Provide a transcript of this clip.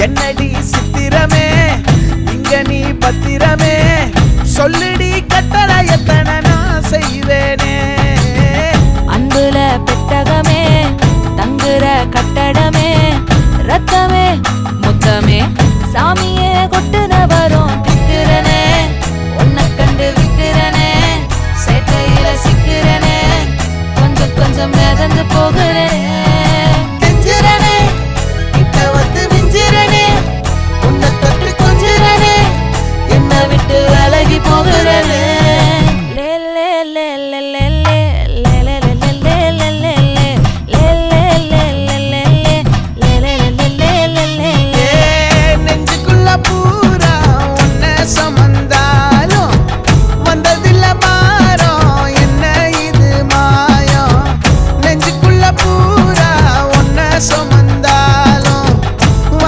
என்னடி சித்திரமே இங்க நீ பத்திரமே சொல்லுடி கட்டளை எத்தனை நான் செய்வேனே அன்புல பெட்டகமே தங்குற கட்டடமே ரத்தமே முத்தமே சாமி